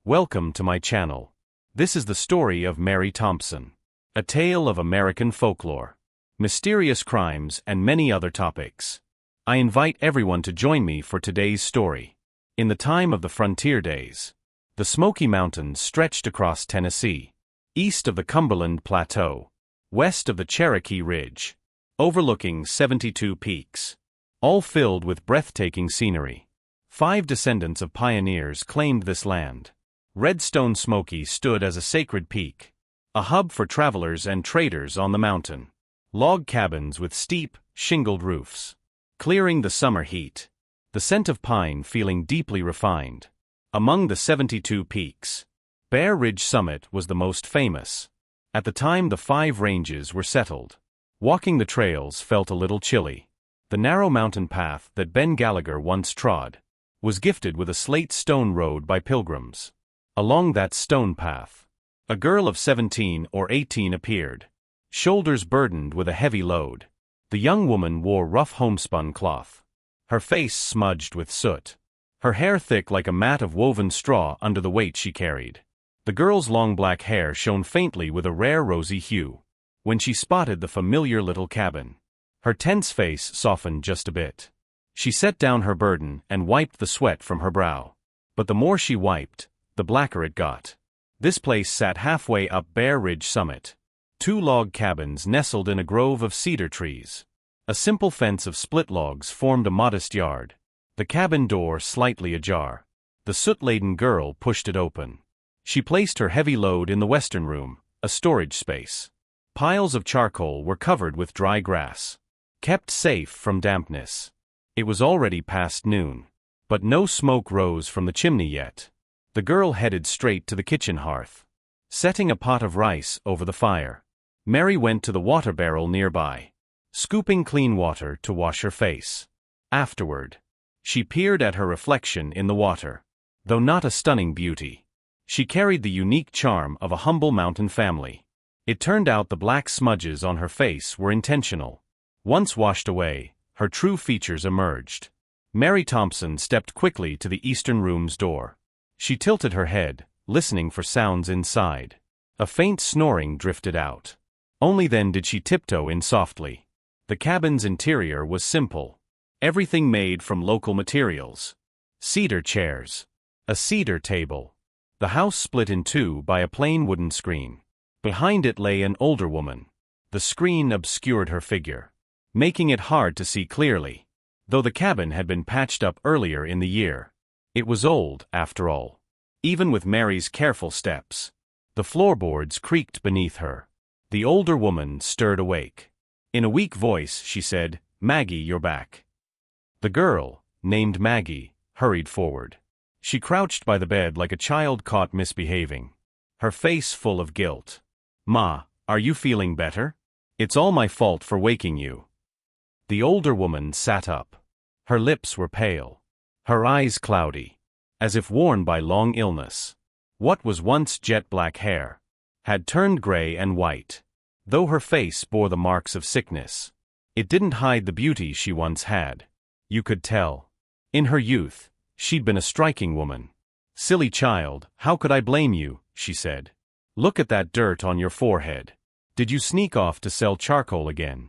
Welcome to my channel. This is the story of Mary Thompson, a tale of American folklore, mysterious crimes, and many other topics. I invite everyone to join me for today's story. In the time of the frontier days, the Smoky Mountains stretched across Tennessee, east of the Cumberland Plateau, west of the Cherokee Ridge, overlooking 72 peaks, all filled with breathtaking scenery. 5 descendants of pioneers claimed this land. Redstone Smoky stood as a sacred peak, a hub for travelers and traders on the mountain. Log cabins with steep, shingled roofs, clearing the summer heat, the scent of pine feeling deeply refined. Among the 72 peaks, Bear Ridge Summit was the most famous. At the time the 5 ranges were settled, walking the trails felt a little chilly. The narrow mountain path that Ben Gallagher once trod was gifted with a slate stone road by pilgrims. Along that stone path, a girl of 17 or 18 appeared, shoulders burdened with a heavy load. The young woman wore rough homespun cloth, her face smudged with soot, her hair thick like a mat of woven straw under the weight she carried. The girl's long black hair shone faintly with a rare rosy hue. When she spotted the familiar little cabin, her tense face softened just a bit. She set down her burden and wiped the sweat from her brow. But the more she wiped, the blacker it got. This place sat halfway up Bear Ridge Summit. 2 log cabins nestled in a grove of cedar trees. A simple fence of split logs formed a modest yard, the cabin door slightly ajar. The soot-laden girl pushed it open. She placed her heavy load in the western room, a storage space. Piles of charcoal were covered with dry grass, kept safe from dampness. It was already past noon, but no smoke rose from the chimney yet. The girl headed straight to the kitchen hearth, setting a pot of rice over the fire. Mary went to the water barrel nearby, scooping clean water to wash her face. Afterward, she peered at her reflection in the water. Though not a stunning beauty, she carried the unique charm of a humble mountain family. It turned out the black smudges on her face were intentional. Once washed away, her true features emerged. Mary Thompson stepped quickly to the eastern room's door. She tilted her head, listening for sounds inside. A faint snoring drifted out. Only then did she tiptoe in softly. The cabin's interior was simple. Everything made from local materials. Cedar chairs. A cedar table. The house split in 2 by a plain wooden screen. Behind it lay an older woman. The screen obscured her figure, making it hard to see clearly. Though the cabin had been patched up earlier in the year, it was old, after all. Even with Mary's careful steps, the floorboards creaked beneath her. The older woman stirred awake. In a weak voice she said, "Maggie, you're back." The girl, named Maggie, hurried forward. She crouched by the bed like a child caught misbehaving, her face full of guilt. "Ma, are you feeling better? It's all my fault for waking you." The older woman sat up. Her lips were pale, her eyes cloudy, as if worn by long illness. What was once jet-black hair had turned gray and white. Though her face bore the marks of sickness, it didn't hide the beauty she once had. You could tell. In her youth, she'd been a striking woman. "Silly child, how could I blame you?" she said. "Look at that dirt on your forehead. Did you sneak off to sell charcoal again?"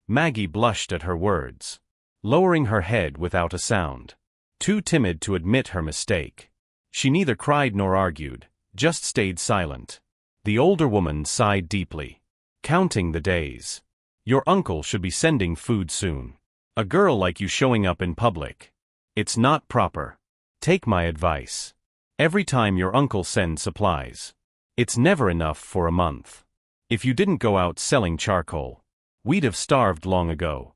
Maggie blushed at her words, lowering her head without a sound, too timid to admit her mistake. She neither cried nor argued, just stayed silent. The older woman sighed deeply, counting the days. "Your uncle should be sending food soon. A girl like you showing up in public. It's not proper. Take my advice. Every time your uncle sends supplies, it's never enough for a month. If you didn't go out selling charcoal, we'd have starved long ago."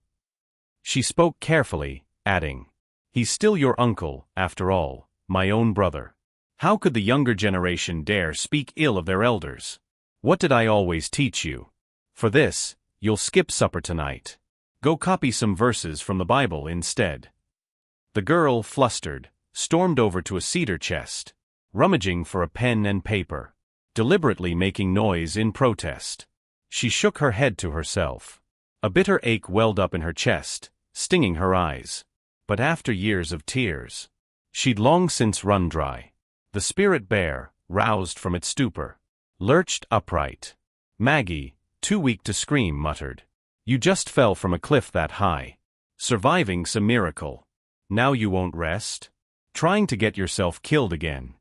She spoke carefully, adding, "He's still your uncle, after all, my own brother. How could the younger generation dare speak ill of their elders? What did I always teach you? For this, you'll skip supper tonight. Go copy some verses from the Bible instead." The girl, flustered, stormed over to a cedar chest, rummaging for a pen and paper, deliberately making noise in protest. She shook her head to herself. A bitter ache welled up in her chest, stinging her eyes. But after years of tears, she'd long since run dry. The spirit bear, roused from its stupor, lurched upright. Maggie, too weak to scream, muttered, "You just fell from a cliff that high. Surviving's a miracle. Now you won't rest? Trying to get yourself killed again."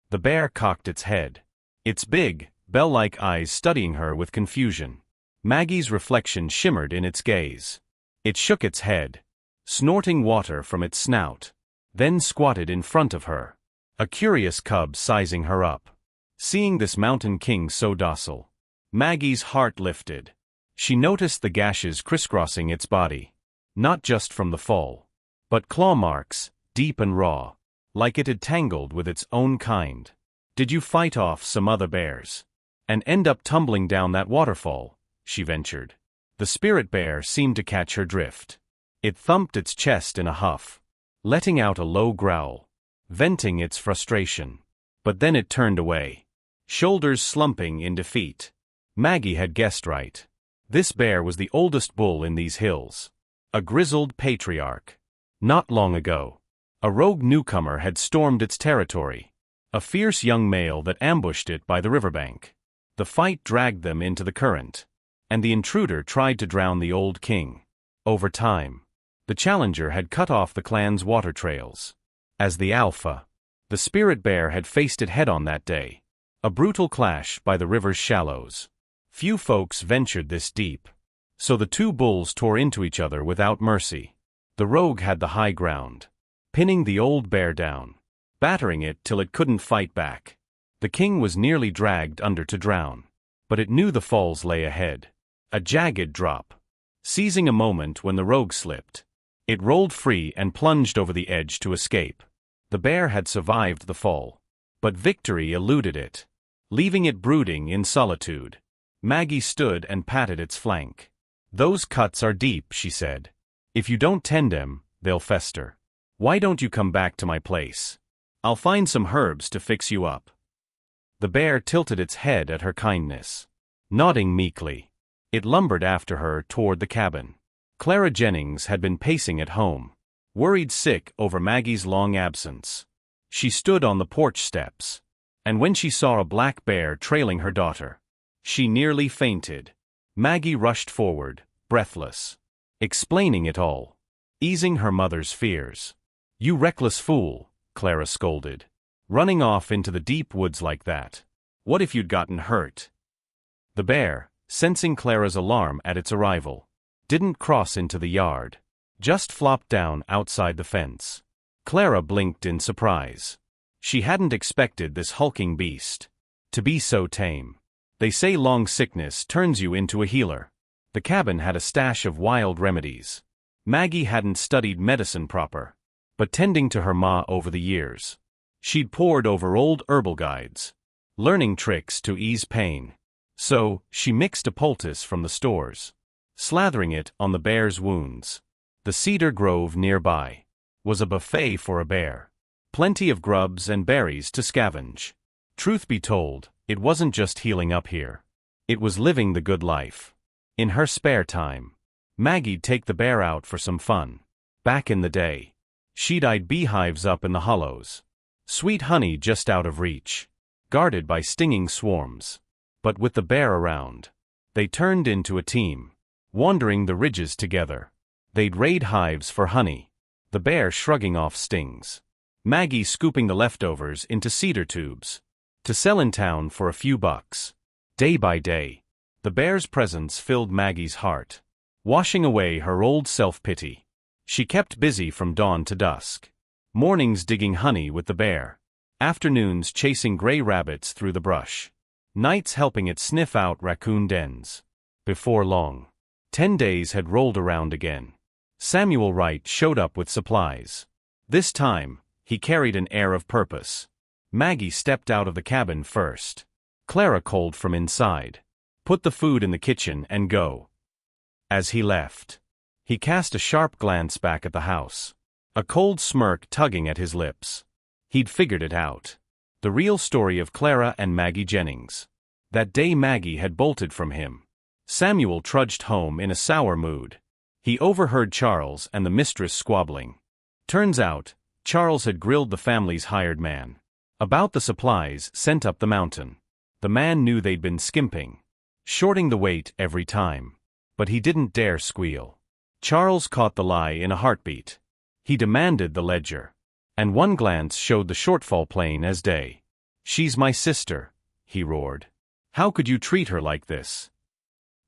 The bear cocked its head, its big, bell-like eyes studying her with confusion. Maggie's reflection shimmered in its gaze. It shook its head, snorting water from its snout, then squatted in front of her, a curious cub sizing her up. Seeing this mountain king so docile, Maggie's heart lifted. She noticed the gashes crisscrossing its body, not just from the fall, but claw marks, deep and raw, like it had tangled with its own kind. "Did you fight off some other bears and end up tumbling down that waterfall?" she ventured. The spirit bear seemed to catch her drift. It thumped its chest in a huff, letting out a low growl, venting its frustration. But then it turned away, shoulders slumping in defeat. Maggie had guessed right. This bear was the oldest bull in these hills, a grizzled patriarch. Not long ago, a rogue newcomer had stormed its territory, a fierce young male that ambushed it by the riverbank. The fight dragged them into the current, and the intruder tried to drown the old king. Over time, the challenger had cut off the clan's water trails. As the alpha, the spirit bear had faced it head-on that day, a brutal clash by the river's shallows. Few folks ventured this deep, so the two bulls tore into each other without mercy. The rogue had the high ground, pinning the old bear down, battering it till it couldn't fight back. The king was nearly dragged under to drown, but it knew the falls lay ahead, a jagged drop. Seizing a moment when the rogue slipped, it rolled free and plunged over the edge to escape. The bear had survived the fall, but victory eluded it, leaving it brooding in solitude. Maggie stood and patted its flank. "Those cuts are deep," she said. "If you don't tend them, they'll fester. Why don't you come back to my place? I'll find some herbs to fix you up." The bear tilted its head at her kindness. Nodding meekly, it lumbered after her toward the cabin. Clara Jennings had been pacing at home, worried sick over Maggie's long absence. She stood on the porch steps, and when she saw a black bear trailing her daughter, she nearly fainted. Maggie rushed forward, breathless, explaining it all, easing her mother's fears. "You reckless fool," Clara scolded. "Running off into the deep woods like that. What if you'd gotten hurt?" The bear, sensing Clara's alarm at its arrival, didn't cross into the yard, just flopped down outside the fence. Clara blinked in surprise. She hadn't expected this hulking beast to be so tame. They say long sickness turns you into a healer. The cabin had a stash of wild remedies. Maggie hadn't studied medicine proper, but tending to her ma over the years, she'd pored over old herbal guides, learning tricks to ease pain. So, she mixed a poultice from the stores, slathering it on the bear's wounds. The cedar grove nearby was a buffet for a bear. Plenty of grubs and berries to scavenge. Truth be told, it wasn't just healing up here. It was living the good life. In her spare time, Maggie'd take the bear out for some fun. Back in the day, she'd eyed beehives up in the hollows. Sweet honey just out of reach, guarded by stinging swarms. But with the bear around, they turned into a team, wandering the ridges together. They'd raid hives for honey, the bear shrugging off stings, Maggie scooping the leftovers into cedar tubes, to sell in town for a few bucks. Day by day, the bear's presence filled Maggie's heart, washing away her old self-pity. She kept busy from dawn to dusk. Mornings digging honey with the bear, afternoons chasing gray rabbits through the brush, nights helping it sniff out raccoon dens. Before long, 10 days had rolled around again. Samuel Wright showed up with supplies. This time, he carried an air of purpose. Maggie stepped out of the cabin first. Clara called from inside, "Put the food in the kitchen and go." As he left, he cast a sharp glance back at the house, a cold smirk tugging at his lips. He'd figured it out. The real story of Clara and Maggie Jennings. That day Maggie had bolted from him, Samuel trudged home in a sour mood. He overheard Charles and the mistress squabbling. Turns out, Charles had grilled the family's hired man, About the supplies sent up the mountain. The man knew they'd been skimping, shorting the weight every time. But he didn't dare squeal. Charles caught the lie in a heartbeat. He demanded the ledger. And one glance showed the shortfall plain as day. "She's my sister," he roared. "How could you treat her like this?"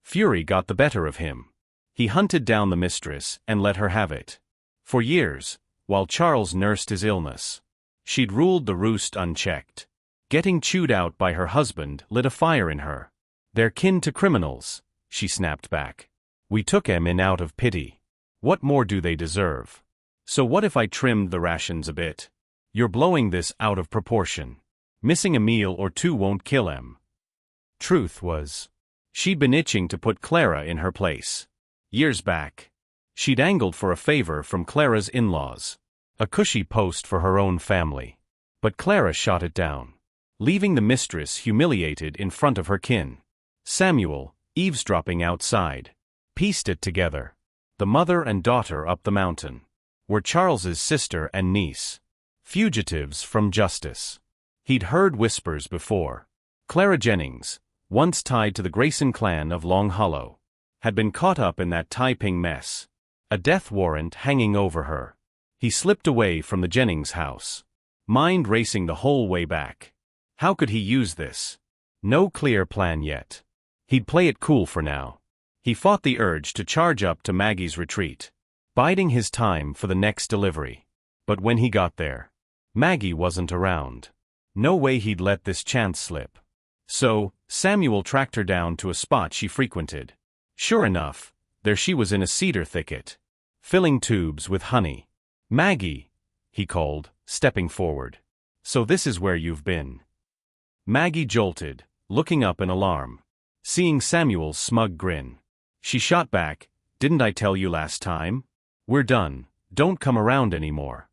Fury got the better of him. He hunted down the mistress and let her have it. For years, while Charles nursed his illness, she'd ruled the roost unchecked. Getting chewed out by her husband lit a fire in her. "They're kin to criminals," she snapped back. "We took 'em in out of pity. What more do they deserve? So what if I trimmed the rations a bit? You're blowing this out of proportion. Missing a meal or two won't kill 'em." Truth was, she'd been itching to put Clara in her place. Years back, she'd angled for a favor from Clara's in-laws. A cushy post for her own family. But Clara shot it down, leaving the mistress humiliated in front of her kin. Samuel, eavesdropping outside, pieced it together. The mother and daughter up the mountain were Charles's sister and niece, fugitives from justice. He'd heard whispers before. Clara Jennings, once tied to the Grayson clan of Long Hollow, had been caught up in that Taiping mess, a death warrant hanging over her. He slipped away from the Jennings house, mind racing the whole way back. How could he use this? No clear plan yet. He'd play it cool for now. He fought the urge to charge up to Maggie's retreat, biding his time for the next delivery. But when he got there, Maggie wasn't around. No way he'd let this chance slip. So, Samuel tracked her down to a spot she frequented. Sure enough, there she was in a cedar thicket, filling tubes with honey. "Maggie," he called, stepping forward. "So this is where you've been." Maggie jolted, looking up in alarm, seeing Samuel's smug grin. She shot back, "Didn't I tell you last time? We're done, don't come around anymore."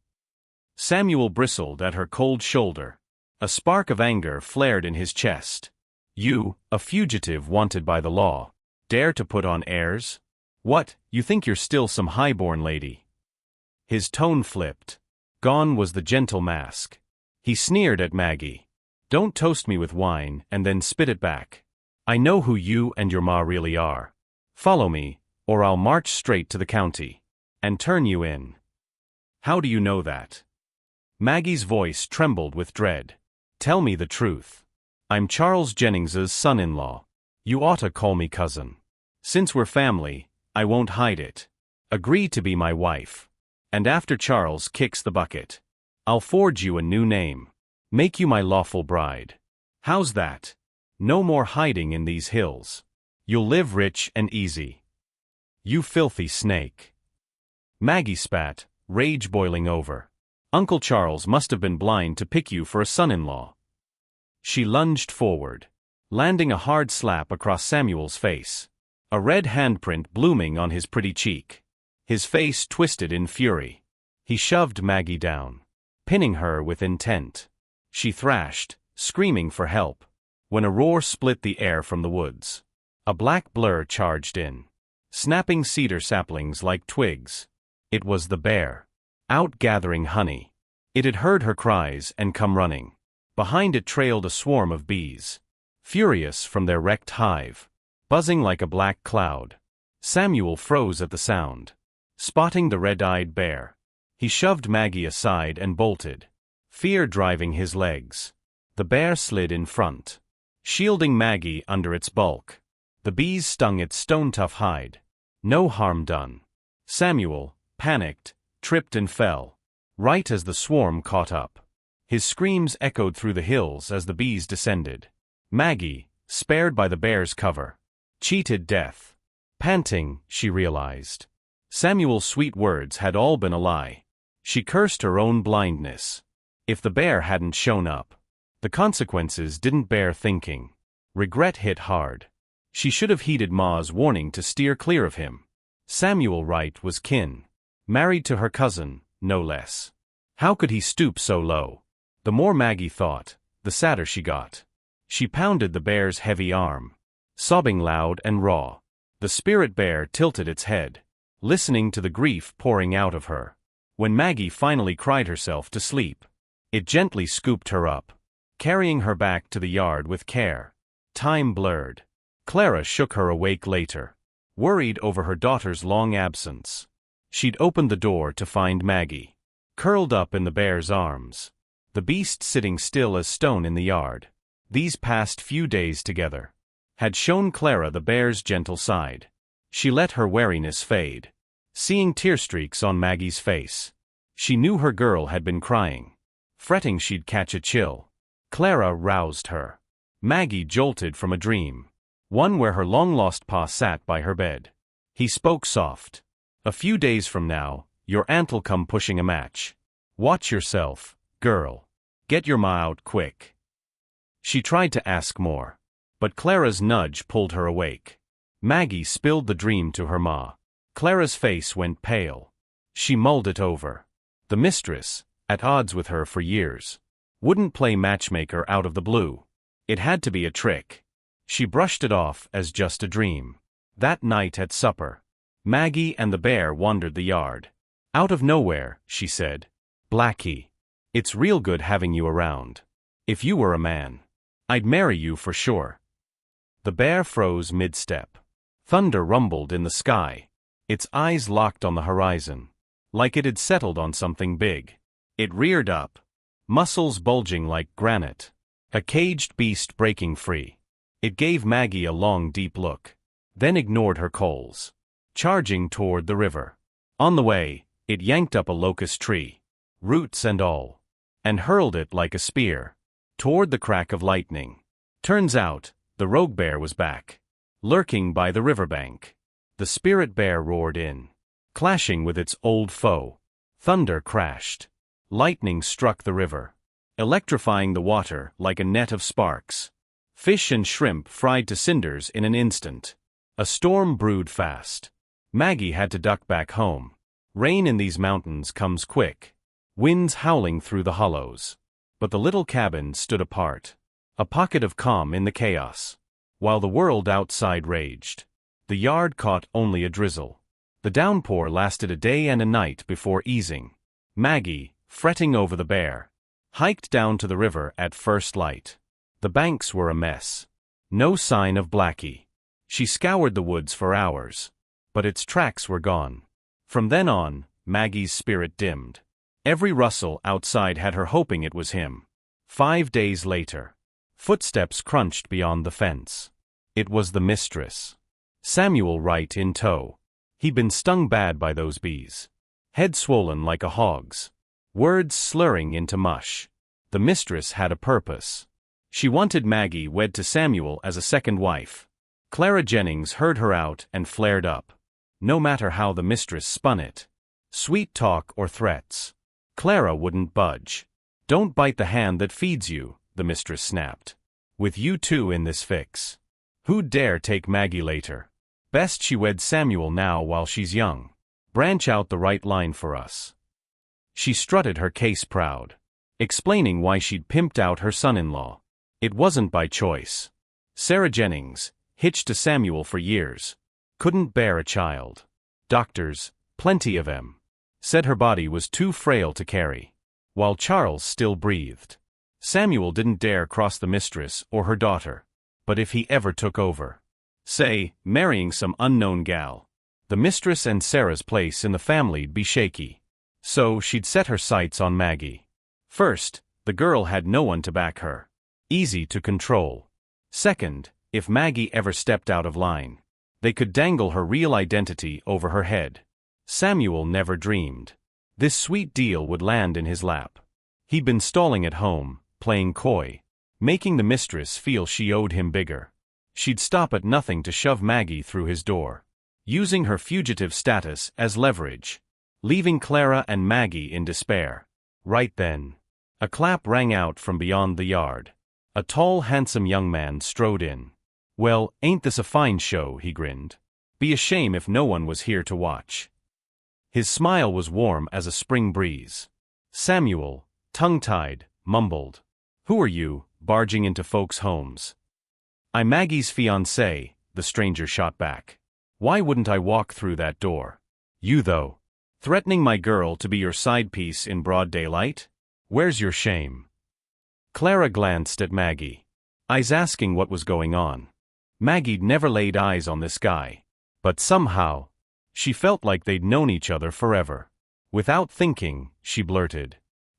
Samuel bristled at her cold shoulder. A spark of anger flared in his chest. "You, a fugitive wanted by the law, dare to put on airs? What, you think you're still some highborn lady?" His tone flipped. Gone was the gentle mask. He sneered at Maggie. "Don't toast me with wine and then spit it back. I know who you and your ma really are. Follow me, or I'll march straight to the county and turn you in." "How do you know that?" Maggie's voice trembled with dread. "Tell me the truth. I'm Charles Jennings's son-in-law. You oughta call me cousin. Since we're family, I won't hide it. Agree to be my wife. And after Charles kicks the bucket, I'll forge you a new name. Make you my lawful bride. How's that? No more hiding in these hills. You'll live rich and easy." "You filthy snake." Maggie spat, rage boiling over. "Uncle Charles must have been blind to pick you for a son-in-law." She lunged forward, landing a hard slap across Samuel's face, a red handprint blooming on his pretty cheek. His face twisted in fury. He shoved Maggie down, pinning her with intent. She thrashed, screaming for help, when a roar split the air from the woods. A black blur charged in, snapping cedar saplings like twigs. It was the bear, out gathering honey. It had heard her cries and come running. Behind it trailed a swarm of bees, furious from their wrecked hive, buzzing like a black cloud. Samuel froze at the sound. Spotting the red-eyed bear, he shoved Maggie aside and bolted, fear driving his legs. The bear slid in front, shielding Maggie under its bulk. The bees stung its stone-tough hide. No harm done. Samuel, panicked, tripped and fell, right as the swarm caught up. His screams echoed through the hills as the bees descended. Maggie, spared by the bear's cover, cheated death. Panting, she realized. Samuel's sweet words had all been a lie. She cursed her own blindness. If the bear hadn't shown up, the consequences didn't bear thinking. Regret hit hard. She should have heeded Ma's warning to steer clear of him. Samuel Wright was kin, married to her cousin, no less. How could he stoop so low? The more Maggie thought, the sadder she got. She pounded the bear's heavy arm, sobbing loud and raw. The spirit bear tilted its head, listening to the grief pouring out of her. When Maggie finally cried herself to sleep, It gently scooped her up, carrying her back to the yard with care. Time blurred. Clara shook her awake later, worried over her daughter's long absence. She'd opened the door to find Maggie, curled up in the bear's arms, the beast sitting still as stone in the yard. These past few days together had shown Clara the bear's gentle side. She let her wariness fade, seeing tear streaks on Maggie's face. She knew her girl had been crying, fretting she'd catch a chill. Clara roused her. Maggie jolted from a dream, one where her long-lost pa sat by her bed. He spoke soft. "A few days from now, your aunt'll come pushing a match. Watch yourself, girl. Get your ma out quick." She tried to ask more, but Clara's nudge pulled her awake. Maggie spilled the dream to her ma. Clara's face went pale. She mulled it over. The mistress, at odds with her for years, wouldn't play matchmaker out of the blue. It had to be a trick. She brushed it off as just a dream. That night at supper, Maggie and the bear wandered the yard. "Out of nowhere," she said, "Blackie, it's real good having you around. If you were a man, I'd marry you for sure." The bear froze mid-step. Thunder rumbled in the sky, its eyes locked on the horizon, like it had settled on something big. It reared up, muscles bulging like granite, a caged beast breaking free. It gave Maggie a long, deep look, then ignored her calls, charging toward the river. On the way, it yanked up a locust tree, roots and all, and hurled it like a spear toward the crack of lightning. Turns out, the rogue bear was back, lurking by the riverbank. The spirit bear roared in, clashing with its old foe. Thunder crashed. Lightning struck the river, electrifying the water like a net of sparks. Fish and shrimp fried to cinders in an instant. A storm brewed fast. Maggie had to duck back home. Rain in these mountains comes quick, winds howling through the hollows. But the little cabin stood apart, a pocket of calm in the chaos. While the world outside raged, the yard caught only a drizzle. The downpour lasted a day and a night before easing. Maggie, fretting over the bear, hiked down to the river at first light. The banks were a mess. No sign of Blackie. She scoured the woods for hours, but its tracks were gone. From then on, Maggie's spirit dimmed. Every rustle outside had her hoping it was him. 5 days later, footsteps crunched beyond the fence. It was the mistress. Samuel right in tow. He'd been stung bad by those bees. Head swollen like a hog's. Words slurring into mush. The mistress had a purpose. She wanted Maggie wed to Samuel as a second wife. Clara Jennings heard her out and flared up. No matter how the mistress spun it, sweet talk or threats, Clara wouldn't budge. "Don't bite the hand that feeds you," the mistress snapped. "With you two in this fix, who'd dare take Maggie later? Best she wed Samuel now while she's young. Branch out the right line for us." She strutted her case proud, explaining why she'd pimped out her son-in-law. It wasn't by choice. Sarah Jennings, hitched to Samuel for years, couldn't bear a child. Doctors, plenty of them, said her body was too frail to carry, while Charles still breathed. Samuel didn't dare cross the mistress or her daughter, but if he ever took over, say, marrying some unknown gal, the mistress and Sarah's place in the family'd be shaky. So she'd set her sights on Maggie. First, the girl had no one to back her. Easy to control. Second, if Maggie ever stepped out of line, they could dangle her real identity over her head. Samuel never dreamed this sweet deal would land in his lap. He'd been stalling at home, playing coy, making the mistress feel she owed him bigger. She'd stop at nothing to shove Maggie through his door, using her fugitive status as leverage, leaving Clara and Maggie in despair. Right then, a clap rang out from beyond the yard. A tall, handsome young man strode in. "Well, ain't this a fine show?" he grinned. "Be a shame if no one was here to watch." His smile was warm as a spring breeze. Samuel, tongue-tied, mumbled, "Who are you, barging into folks' homes?" "I'm Maggie's fiancé," the stranger shot back. "Why wouldn't I walk through that door? You though, threatening my girl to be your side piece in broad daylight? Where's your shame? Clara glanced at Maggie. Eyes asking what was going on. Maggie'd never laid eyes on this guy. But somehow, she felt like they'd known each other forever. Without thinking, she blurted,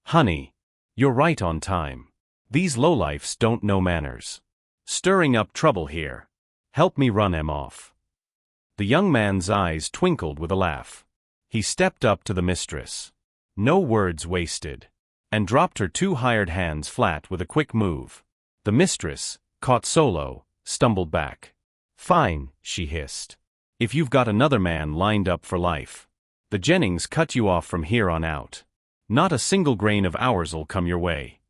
"Honey, you're right on time. These lowlifes don't know manners. Stirring up trouble here. Help me run him off." The young man's eyes twinkled with a laugh. He stepped up to the mistress. No words wasted. And dropped her two hired hands flat with a quick move. The mistress, caught solo, stumbled back. "Fine," she hissed. "If you've got another man lined up for life. The Jennings cut you off from here on out. Not a single grain of ours'll come your way."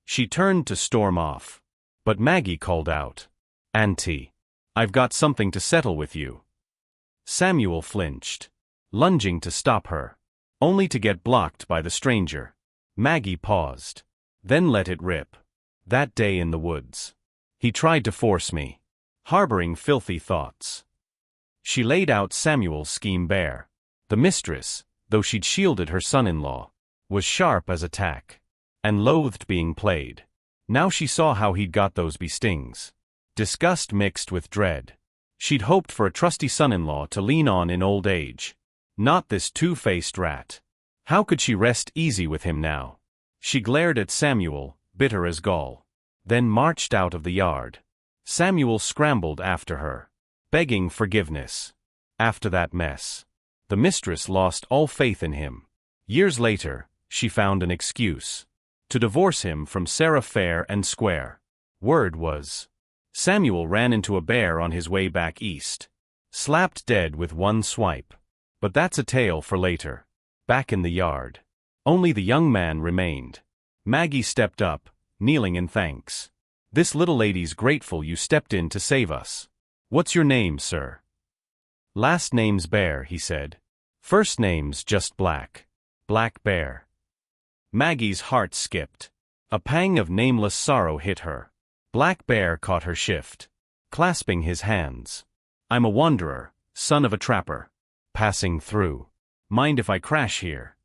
She turned to storm off. But Maggie called out, "Auntie, I've got something to settle with you." Samuel flinched, lunging to stop her, only to get blocked by the stranger. Maggie paused, then let it rip. "That day in the woods. He tried to force me." Harboring filthy thoughts. She laid out Samuel's scheme bare. The mistress, though she'd shielded her son-in-law, was sharp as a tack, and loathed being played. Now she saw how he'd got those bee stings. Disgust mixed with dread. She'd hoped for a trusty son-in-law to lean on in old age. Not this two-faced rat. How could she rest easy with him now? She glared at Samuel, bitter as gall. Then marched out of the yard. Samuel scrambled after her, begging forgiveness. After that mess, the mistress lost all faith in him. Years later, she found an excuse. To divorce him from Sarah fair and square. Word was, Samuel ran into a bear on his way back east. Slapped dead with one swipe. But that's a tale for later. Back in the yard. Only the young man remained. Maggie stepped up, kneeling in thanks. "This little lady's grateful you stepped in to save us. What's your name, sir?" "Last name's Bear," he said. "First name's just Black. Black Bear." Maggie's heart skipped. A pang of nameless sorrow hit her. Black Bear caught her shift, clasping his hands. "I'm a wanderer, son of a trapper. Passing through. Mind if I crash here?"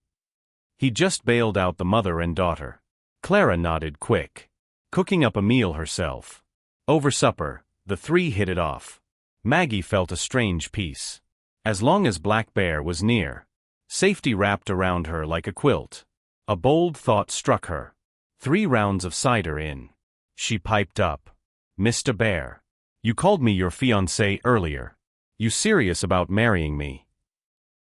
He just bailed out the mother and daughter. Clara nodded quick. Cooking up a meal herself. Over supper, the three hit it off. Maggie felt a strange peace. As long as Black Bear was near, safety wrapped around her like a quilt. A bold thought struck her. 3 rounds of cider in. She piped up. "Mr. Bear, you called me your fiancé earlier. You serious about marrying me?"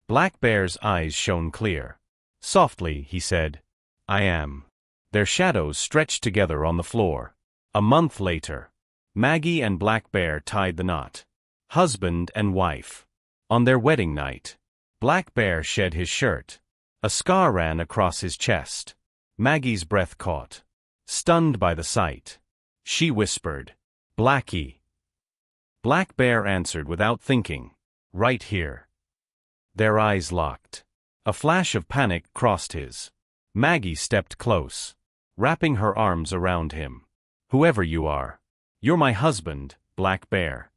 Black Bear's eyes shone clear. Softly, he said, "I am." Their shadows stretched together on the floor. A month later, Maggie and Black Bear tied the knot. Husband and wife. On their wedding night, Black Bear shed his shirt. A scar ran across his chest. Maggie's breath caught. Stunned by the sight, she whispered, "Blackie." Black Bear answered without thinking, "Right here." Their eyes locked. A flash of panic crossed his. Maggie stepped close, wrapping her arms around him. "Whoever you are, you're my husband, Black Bear."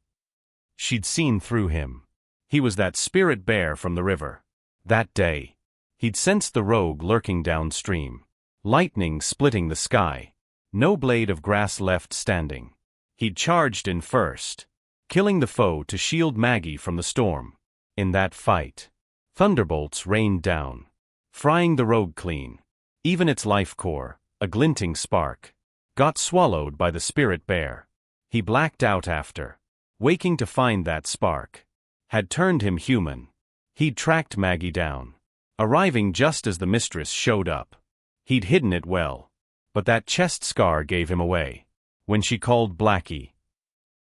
She'd seen through him. He was that spirit bear from the river. That day, he'd sensed the rogue lurking downstream. Lightning splitting the sky. No blade of grass left standing. He'd charged in first, killing the foe to shield Maggie from the storm. In that fight, thunderbolts rained down, frying the rogue clean. Even its life core, a glinting spark, got swallowed by the spirit bear. He blacked out after, waking to find that spark had turned him human. He'd tracked Maggie down, arriving just as the mistress showed up. He'd hidden it well, but that chest scar gave him away. When she called Blackie,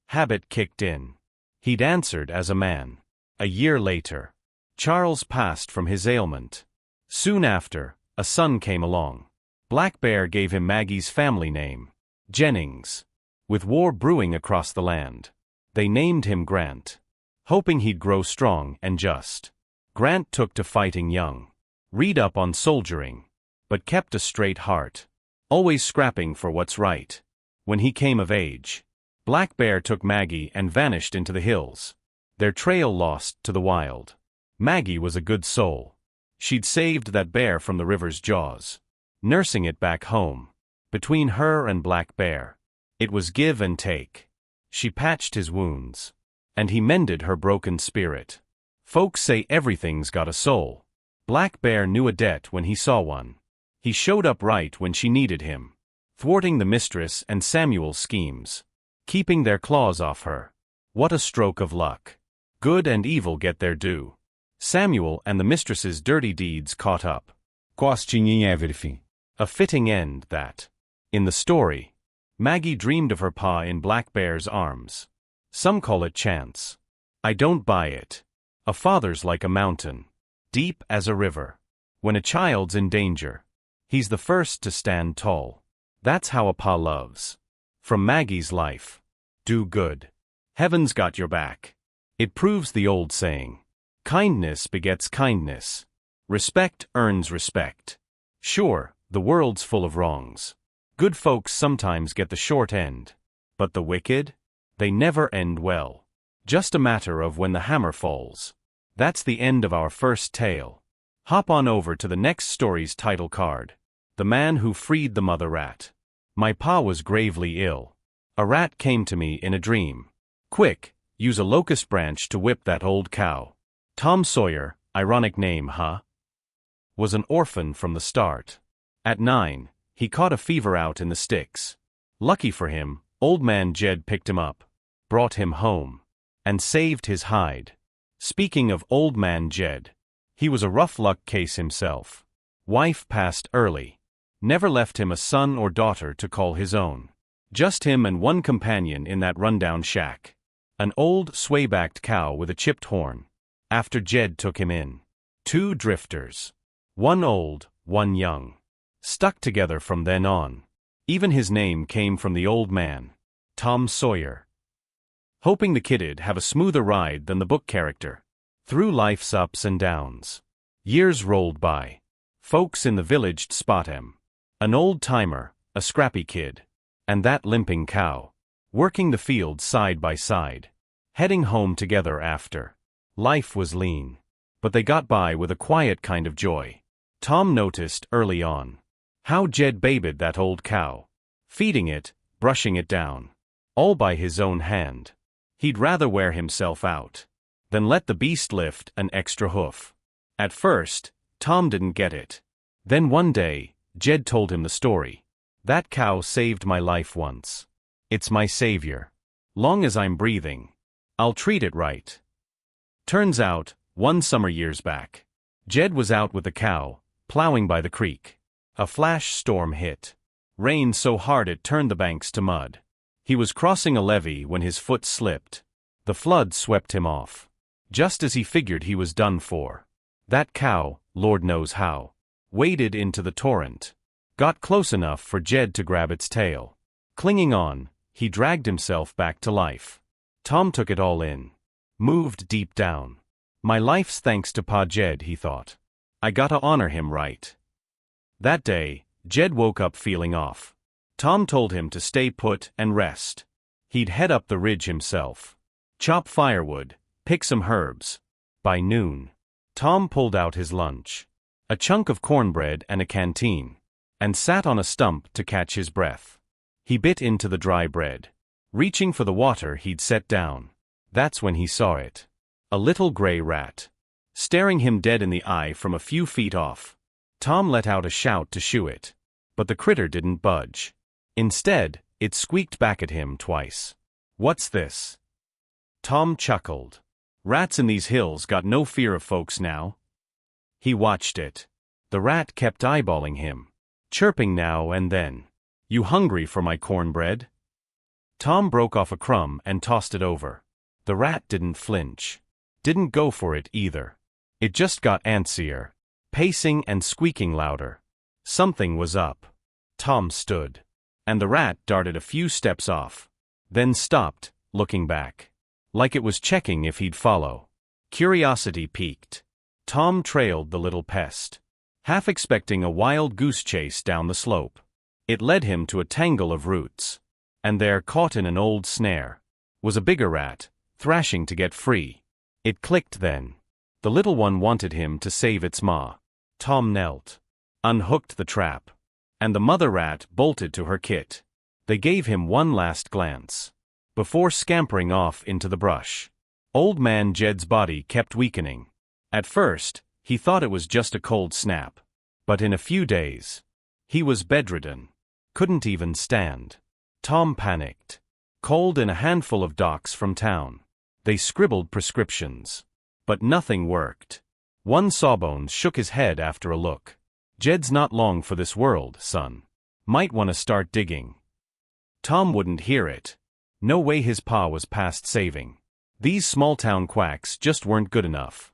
habit kicked in. He'd answered as a man. A year later, Charles passed from his ailment. Soon after, a son came along. Black Bear gave him Maggie's family name, Jennings. With war brewing across the land, they named him Grant, hoping he'd grow strong and just. Grant took to fighting young. Read up on soldiering, but kept a straight heart, always scrapping for what's right. When he came of age, Black Bear took Maggie and vanished into the hills, their trail lost to the wild. Maggie was a good soul. She'd saved that bear from the river's jaws. nursing it back home. Between her and Black Bear, it was give and take. She patched his wounds, and he mended her broken spirit. Folks say everything's got a soul. Black Bear knew a debt when he saw one. He showed up right when she needed him, thwarting the mistress and Samuel's schemes, keeping their claws off her. What a stroke of luck. Good and evil get their due. Samuel and the mistress's dirty deeds caught up. Costing em everything. A fitting end, that. In the story, Maggie dreamed of her pa in Black Bear's arms. Some call it chance. I don't buy it. A father's like a mountain, deep as a river. When a child's in danger, he's the first to stand tall. That's how a pa loves. From Maggie's life. Do good. Heaven's got your back. It proves the old saying. Kindness begets kindness. Respect earns respect. Sure, the world's full of wrongs. Good folks sometimes get the short end. But the wicked? They never end well. Just a matter of when the hammer falls. That's the end of our first tale. Hop on over to the next story's title card. The Man Who Freed the Mother Rat. My pa was gravely ill. A rat came to me in a dream. Quick, use a locust branch to whip that old cow. Tom Sawyer, ironic name, huh? Was an orphan from the start. At 9, he caught a fever out in the sticks. Lucky for him, old man Jed picked him up, brought him home, and saved his hide. Speaking of old man Jed, he was a rough luck case himself. Wife passed early. Never left him a son or daughter to call his own. Just him and one companion in that rundown shack. An old, sway-backed cow with a chipped horn. After Jed took him in. 2 drifters. One old, one young. Stuck together from then on. Even his name came from the old man. Tom Sawyer. Hoping the kid'd have a smoother ride than the book character. Through life's ups and downs. Years rolled by. Folks in the villag'd spot him. An old-timer, a scrappy kid. And that limping cow. Working the field side by side. Heading home together after. Life was lean. But they got by with a quiet kind of joy. Tom noticed early on how Jed babied that old cow. Feeding it, brushing it down. All by his own hand. He'd rather wear himself out than let the beast lift an extra hoof. At first, Tom didn't get it. Then one day, Jed told him the story. That cow saved my life once. It's my savior. Long as I'm breathing, I'll treat it right. Turns out, one summer years back, Jed was out with the cow, plowing by the creek. A flash storm hit. Rain so hard it turned the banks to mud. He was crossing a levee when his foot slipped. The flood swept him off. Just as he figured he was done for. That cow, Lord knows how, waded into the torrent. Got close enough for Jed to grab its tail. Clinging on, he dragged himself back to life. Tom took it all in. Moved deep down. My life's thanks to Pa Jed, he thought. I gotta honor him right. That day, Jed woke up feeling off. Tom told him to stay put and rest. He'd head up the ridge himself. Chop firewood, pick some herbs. By noon, Tom pulled out his lunch. A chunk of cornbread and a canteen. And sat on a stump to catch his breath. He bit into the dry bread. Reaching for the water he'd set down. That's when he saw it. A little gray rat. Staring him dead in the eye from a few feet off. Tom let out a shout to shoo it. But the critter didn't budge. Instead, it squeaked back at him twice. What's this? Tom chuckled. Rats in these hills got no fear of folks now. He watched it. The rat kept eyeballing him. Chirping now and then. You hungry for my cornbread? Tom broke off a crumb and tossed it over. The rat didn't flinch. Didn't go for it either. It just got antsier. Pacing and squeaking louder. Something was up. Tom stood. And the rat darted a few steps off. Then stopped, looking back. Like it was checking if he'd follow. Curiosity piqued. Tom trailed the little pest. Half expecting a wild goose chase down the slope. It led him to a tangle of roots. And there, caught in an old snare, was a bigger rat, thrashing to get free. It clicked then. The little one wanted him to save its ma. Tom knelt. Unhooked the trap. and the mother rat bolted to her kit. They gave him one last glance before scampering off into the brush. Old man Jed's body kept weakening. At first, he thought it was just a cold snap. But in a few days, he was bedridden. Couldn't even stand. Tom panicked. Called in a handful of docs from town. They scribbled prescriptions. But nothing worked. One Sawbones shook his head after a look. Jed's not long for this world, son. Might want to start digging. Tom wouldn't hear it. No way his pa was past saving. These small-town quacks just weren't good enough.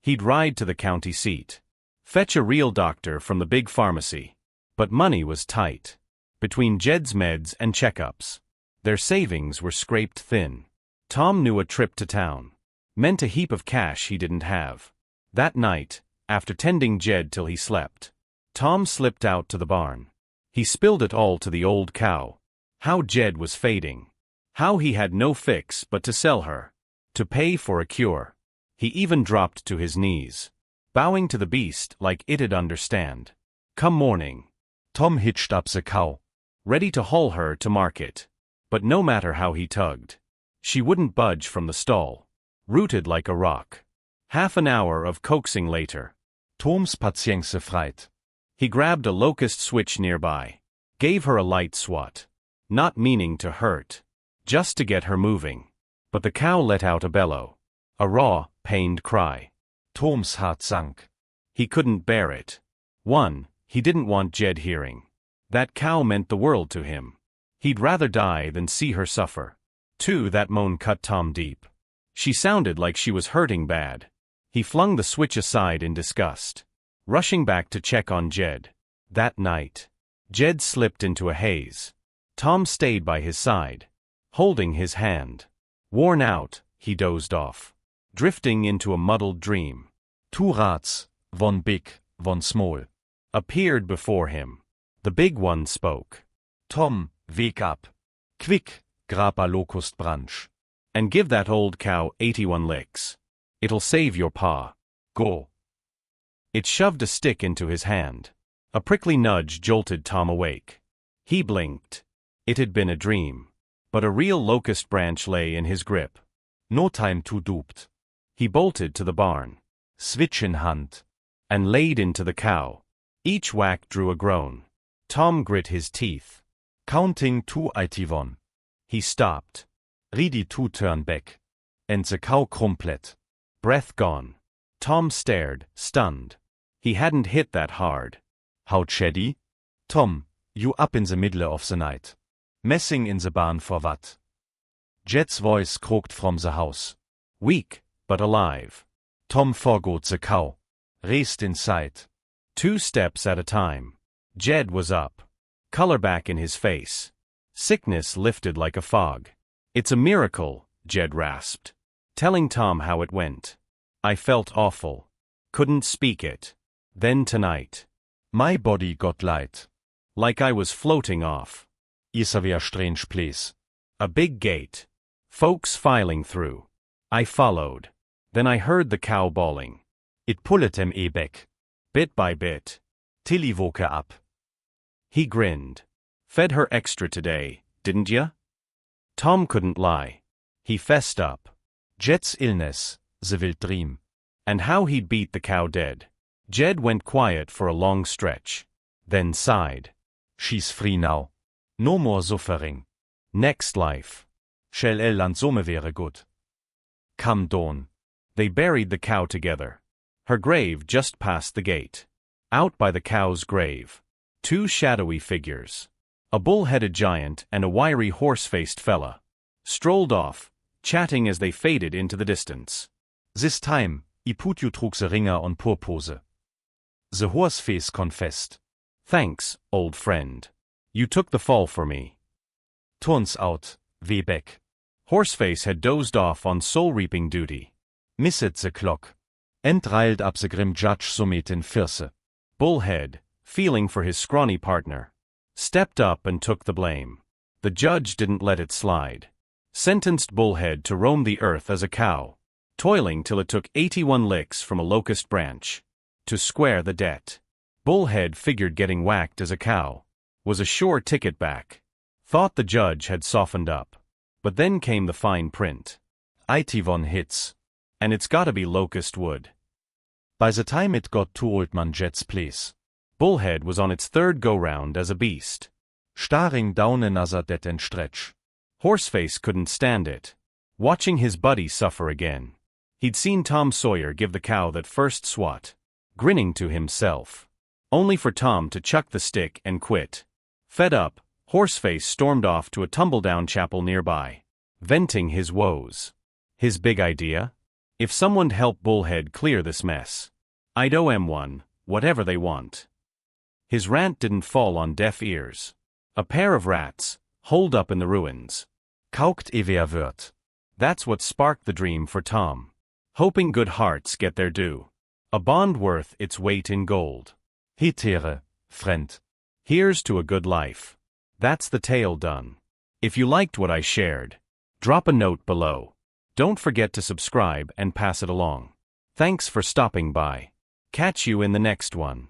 He'd ride to the county seat. Fetch a real doctor from the big pharmacy. But money was tight. Between Jed's meds and checkups, their savings were scraped thin. Tom knew a trip to town meant a heap of cash he didn't have. That night, after tending Jed till he slept, Tom slipped out to the barn. He spilled it all to the old cow. How Jed was fading. How he had no fix but to sell her. To pay for a cure. He even dropped to his knees, bowing to the beast like it'd understand. Come morning, Tom hitched up the cow, ready to haul her to market. But no matter how he tugged, she wouldn't budge from the stall, rooted like a rock. Half an hour of coaxing later, Toms patience freit. He grabbed a locust switch nearby, gave her a light swat, not meaning to hurt, just to get her moving. But the cow let out a bellow, a raw, pained cry. Toms Hart sank. He couldn't bear it. 1. He didn't want Jed hearing. That cow meant the world to him. He'd rather die than see her suffer. 2. That moan cut Tom deep. She sounded like she was hurting bad. He flung the switch aside in disgust, rushing back to check on Jed. That night, Jed slipped into a haze. Tom stayed by his side, holding his hand. Worn out, he dozed off, drifting into a muddled dream. Two rats, one big, one small, appeared before him. The big one spoke. Tom, wake up. Quick, grab a locust branch. And give that old cow 81 licks. It'll save your pa. Go. It shoved a stick into his hand. A prickly nudge jolted Tom awake. He blinked. It had been a dream. But a real locust branch lay in his grip. No time to duped. He bolted to the barn, switch in hand, and laid into the cow. Each whack drew a groan. Tom grit his teeth. Counting to 81. He stopped. Ready to turn back. And the cow crumplet. Breath gone. Tom stared, stunned. He hadn't hit that hard. How Cheddy? Tom, you up in the middle of the night. Messing in the barn for what? Jed's voice croaked from the house. Weak, but alive. Tom forgot the cow. Raced inside. 2 steps at a time. Jed was up. Color back in his face. Sickness lifted like a fog. It's a miracle, Jed rasped, telling Tom how it went. I felt awful. Couldn't speak it. Then tonight, my body got light. Like I was floating off. Is a very strange place. A big gate. Folks filing through. I followed. Then I heard the cow bawling. It pulled him back. Bit by bit. Till he woke up. He grinned. Fed her extra today, didn't ya? Tom couldn't lie. He fessed up. Jed's illness, the wild dream. And how he'd beat the cow dead. Jed went quiet for a long stretch. Then sighed. She's free now. No more suffering. Next life. Shall and some wäre good. Come dawn. They buried the cow together. Her grave just past the gate. Out by the cow's grave, 2 shadowy figures. A bull-headed giant and a wiry horse-faced fella. Strolled off, chatting as they faded into the distance. This time, I put you trug the ringer on purpose. The horse-face confessed. Thanks, old friend. You took the fall for me. Turns out, way back. Horseface had dozed off on soul-reaping duty. Missed the clock. Riled up the grim judge summit in fierce. Bullhead, feeling for his scrawny partner, stepped up and took the blame. The judge didn't let it slide. Sentenced Bullhead to roam the earth as a cow, toiling till it took 81 licks from a locust branch. To square the debt. Bullhead figured getting whacked as a cow was a sure ticket back. Thought the judge had softened up. But then came the fine print. 81 hits. And it's gotta be locust wood. By the time it got to Old Man Jet's place, Bullhead was on its third go-round as a beast. staring down another dead-end stretch. Horseface couldn't stand it. Watching his buddy suffer again. He'd seen Tom Sawyer give the cow that first swat. Grinning to himself. Only for Tom to chuck the stick and quit. Fed up, Horseface stormed off to a tumble-down chapel nearby. Venting his woes. His big idea? If someone'd help Bullhead clear this mess, I'd owe M1, whatever they want. His rant didn't fall on deaf ears. A pair of rats, holed up in the ruins. Kaukt wer wird. That's what sparked the dream for Tom. Hoping good hearts get their due. A bond worth its weight in gold. Hitere, friend. Here's to a good life. That's the tale done. If you liked what I shared, drop a note below. Don't forget to subscribe and pass it along. Thanks for stopping by. Catch you in the next one.